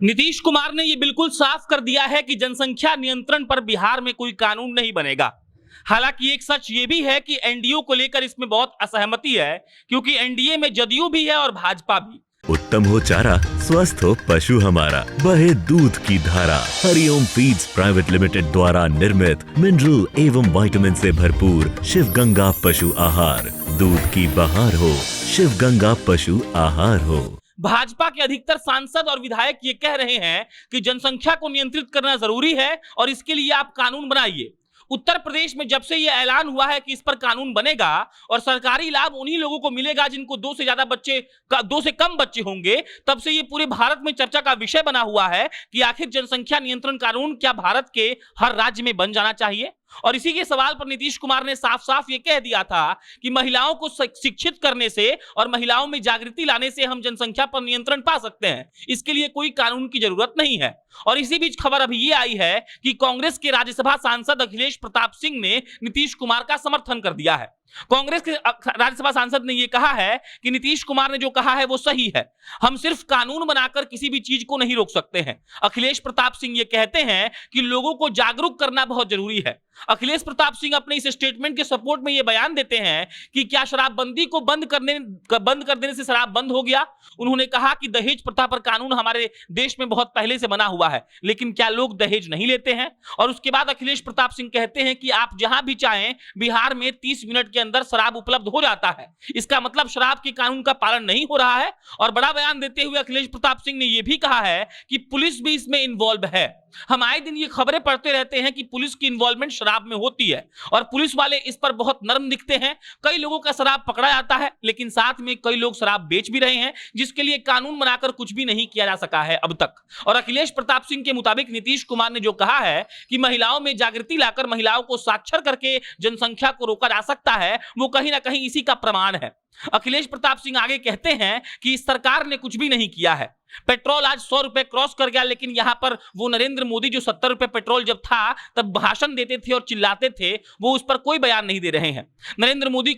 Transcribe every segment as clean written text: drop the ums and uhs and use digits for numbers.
नीतीश कुमार ने यह बिल्कुल साफ कर दिया है कि जनसंख्या नियंत्रण पर बिहार में कोई कानून नहीं बनेगा। हालांकि एक सच ये भी है कि एनडीए को लेकर इसमें बहुत असहमति है, क्योंकि एनडीए में जदयू भी है और भाजपा भी। उत्तम हो चारा, स्वस्थ हो पशु हमारा, बहे दूध की धारा। हरिओम फीड्स प्राइवेट लिमिटेड द्वारा निर्मित मिनरल एवं विटामिन से भरपूर शिव गंगा पशु आहार। दूध की बहार हो, शिव गंगा पशु आहार हो। भाजपा के अधिकतर सांसद और विधायक ये कह रहे हैं कि जनसंख्या को नियंत्रित करना जरूरी है और इसके लिए आप कानून बनाइए। उत्तर प्रदेश में जब से यह ऐलान हुआ है कि इस पर कानून बनेगा और सरकारी लाभ उन्हीं लोगों को मिलेगा जिनको दो से कम बच्चे होंगे, तब से ये पूरे भारत में चर्चा का विषय बना हुआ है कि आखिर जनसंख्या नियंत्रण कानून क्या भारत के हर राज्य में बन जाना चाहिए। और इसी के सवाल पर नीतीश कुमार ने साफ साफ ये कह दिया था कि महिलाओं को शिक्षित करने से और महिलाओं में जागृति लाने से हम जनसंख्या पर नियंत्रण पा सकते हैं, इसके लिए कोई कानून की जरूरत नहीं है। और इसी बीच खबर अभी ये आई है कि कांग्रेस के राज्यसभा सांसद अखिलेश प्रताप सिंह ने नीतीश कुमार का समर्थन कर दिया है। कांग्रेस के राज्यसभा सांसद ने यह कहा है कि नीतीश कुमार ने जो कहा है वो सही है, हम सिर्फ कानून बनाकर किसी भी चीज को नहीं रोक सकते हैं। अखिलेश प्रताप सिंह ये कहते हैं कि लोगों को जागरूक करना बहुत जरूरी है। अखिलेश प्रताप सिंह अपने इस स्टेटमेंट के सपोर्ट में यह बयान देते हैं कि क्या शराबबंदी को बंद कर देने से शराब बंद हो गया। उन्होंने कहा कि दहेज प्रथा पर कानून हमारे देश में बहुत पहले से बना हुआ है, लेकिन क्या लोग दहेज नहीं लेते हैं। और उसके बाद अखिलेश प्रताप सिंह कहते हैं कि आप जहां भी चाहें बिहार में 30 मिनट के अंदर शराब उपलब्ध हो जाता है, इसका मतलब शराब के कानून का पालन नहीं हो रहा है। और बड़ा बयान देते हुए अखिलेश प्रताप सिंह ने यह भी कहा है कि पुलिस भी इसमें इन्वॉल्व है। हम आए दिन ये खबरें पढ़ते रहते हैं कि पुलिस की इन्वॉल्वमेंट शराब में होती है और पुलिस वाले इस पर बहुत नरम दिखते हैं। कई लोगों का शराब पकड़ा जाता है, लेकिन साथ में कई लोग शराब बेच भी रहे हैं, जिसके लिए कानून बनाकर कुछ भी नहीं किया जा सका है अब तक। और अखिलेश प्रताप सिंह के मुताबिक नीतीश कुमार ने जो कहा है कि महिलाओं में जागृति लाकर महिलाओं को साक्षर करके जनसंख्या को रोका जा सकता है, वो कहीं ना कहीं इसी का प्रमाण है। अखिलेश प्रताप सिंह आगे कहते हैं कि इस सरकार ने कुछ भी नहीं किया है। पेट्रोल आज 100 रुपए क्रॉस कर गया, लेकिन यहां पर वो नरेंद्र मोदी जो 70 रुपए पेट्रोल जब था तब भाषण देते थे और चिल्लाते थे, वो उस पर कोई बयान नहीं दे रहे हैं। नरेंद्र मोदी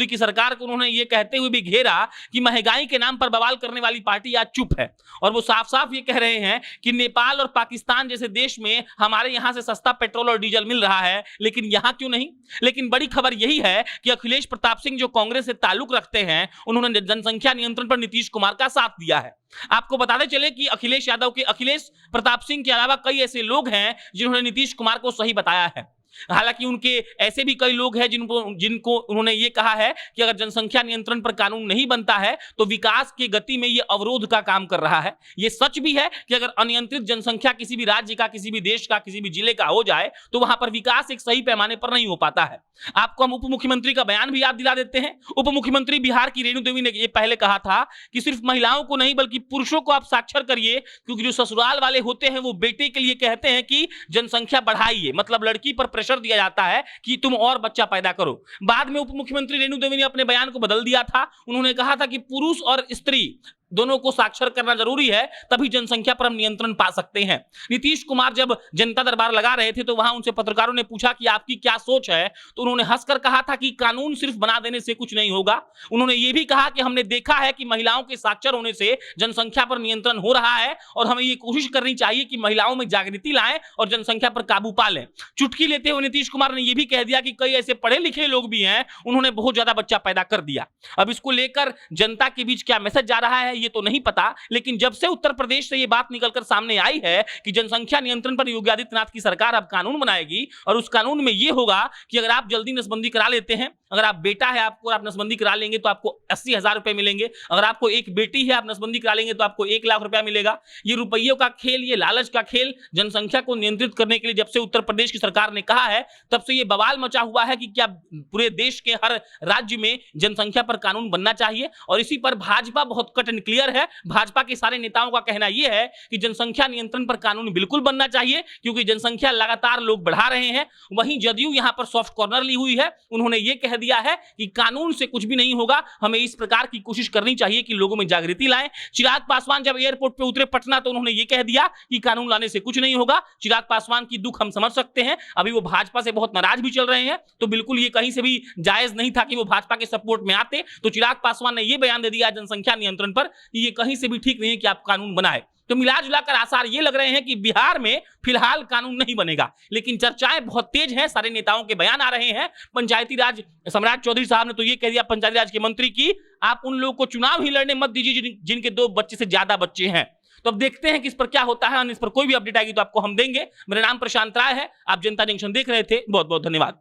की सरकार को उन्होंने ये कहते हुए भी घेरा कि महंगाई के नाम पर बवाल करने वाली पार्टी आज चुप है। और वो साफ साफ ये कह रहे हैं कि नेपाल और पाकिस्तान जैसे देश में हमारे यहां से सस्ता पेट्रोल और डीजल मिल रहा है, लेकिन यहां क्यों नहीं। लेकिन बड़ी खबर यही है कि अखिलेश प्रताप सिंह जो कांग्रेस से ताल्लुक रखते हैं, उन्होंने जनसंख्या नियंत्रण पर नीतीश कुमार का साथ दिया है। आपको बताते चले कि अखिलेश प्रताप सिंह के अलावा कई ऐसे लोग हैं जिन्होंने नीतीश कुमार को सही बताया है। हालांकि उनके ऐसे भी कई लोग हैं जिनको उन्होंने ये कहा है कि अगर जनसंख्या नियंत्रण पर कानून नहीं बनता है तो विकास की गति में ये अवरोध का काम कर रहा है। ये सच भी है कि अगर अनियंत्रित जनसंख्या किसी भी राज्य का, किसी भी देश का, किसी भी जिले का हो जाए तो वहां पर विकास एक सही पैमाने पर नहीं हो पाता है। आपको हम उप मुख्यमंत्री का बयान भी याद दिला देते हैं। उप मुख्यमंत्री बिहार की रेणु देवी ने यह पहले कहा था कि सिर्फ महिलाओं को नहीं बल्कि पुरुषों को आप साक्षर करिए, क्योंकि जो ससुराल वाले होते हैं वो बेटे के लिए कहते हैं कि जनसंख्या बढ़ाइए, मतलब लड़की पर प्रेशर दिया जाता है कि तुम और बच्चा पैदा करो। बाद में उप मुख्यमंत्री रेणु देवी ने अपने बयान को बदल दिया था। उन्होंने कहा था कि पुरुष और स्त्री दोनों को साक्षर करना जरूरी है, तभी जनसंख्या पर हम नियंत्रण पा सकते हैं। नीतीश कुमार जब जनता दरबार लगा रहे थे तो वहां उनसे पत्रकारों ने पूछा कि आपकी क्या सोच है, तो उन्होंने हंसकर कहा था कि कानून सिर्फ बना देने से कुछ नहीं होगा। उन्होंने ये भी कहा कि हमने देखा है कि महिलाओं के साक्षर होने से जनसंख्या पर नियंत्रण हो रहा है और हमें ये कोशिश करनी चाहिए कि महिलाओं में जागृति लाएं और जनसंख्या पर काबू पा लें। चुटकी लेते हुए नीतीश कुमार ने यह भी कह दिया कि कई ऐसे पढ़े लिखे लोग भी हैं, उन्होंने बहुत ज्यादा बच्चा पैदा कर दिया। अब इसको लेकर जनता के बीच क्या मैसेज जा रहा है ये तो नहीं पता, लेकिन जब से उत्तर प्रदेश से यह बात निकलकर सामने आई है कि जनसंख्या नियंत्रण पर योगी आदित्यनाथ की सरकार अब कानून बनाएगी और उस कानून में यह होगा कि अगर आप जल्दी नसबंदी करा लेते हैं, अगर आप बेटा है आपको, आप नसबंदी करा लेंगे तो आपको 80,000 रुपए मिलेंगे। अगर आपको एक बेटी है, आप नसबंदी करा लेंगे तो आपको 1 लाख रुपया मिलेगा। ये रुपयों का खेल, ये लालच का खेल जनसंख्या को नियंत्रित करने के लिए जब से उत्तर प्रदेश की सरकार ने कहा है, तब से ये बवाल मचा हुआ है कि क्या पूरे देश के हर राज्य में जनसंख्या पर कानून बनना चाहिए। और इसी पर भाजपा बहुत कट एंड क्लियर है। भाजपा के सारे नेताओं का कहना यह है कि जनसंख्या नियंत्रण पर कानून बिल्कुल बनना चाहिए, क्योंकि जनसंख्या लगातार लोग बढ़ा रहे हैं। वहीं जदयू यहां पर सॉफ्ट कॉर्नर ली हुई है। उन्होंने यह कह दिया है कि कानून से कुछ भी नहीं होगा, हमें इस प्रकार की कोशिश करनी चाहिए कि लोगों में जागृति लाएं। चिराग पासवान जब एयरपोर्ट पे उतरे पटना तो उन्होंने यह कह दिया कि कानून लाने से कुछ नहीं होगा। चिराग पासवान की दुख हम समझ सकते हैं, अभी वो भाजपा से बहुत नाराज भी चल रहे हैं, तो बिल्कुल ये कहीं से भी जायज नहीं था कि वो भाजपा के सपोर्ट में आते। तो चिराग पासवान ने यह बयान दे दिया जनसंख्या नियंत्रण पर कि ये कहीं से भी ठीक नहीं है कि आप कानून बनाए। तो मिला जुलाकर आसार ये लग रहे हैं कि बिहार में फिलहाल कानून नहीं बनेगा, लेकिन चर्चाएं बहुत तेज हैं, सारे नेताओं के बयान आ रहे हैं। पंचायती राज सम्राट चौधरी साहब ने तो ये कह दिया, पंचायती राज के मंत्री, की आप उन लोगों को चुनाव ही लड़ने मत दीजिए जिनके 2 बच्चे से ज्यादा बच्चे हैं। तो अब देखते हैं कि इस पर क्या होता है, और इस पर कोई भी अपडेट आएगी तो आपको हम देंगे। मेरा नाम प्रशांत राय है, आप जनता जंक्शन देख रहे थे। बहुत बहुत धन्यवाद।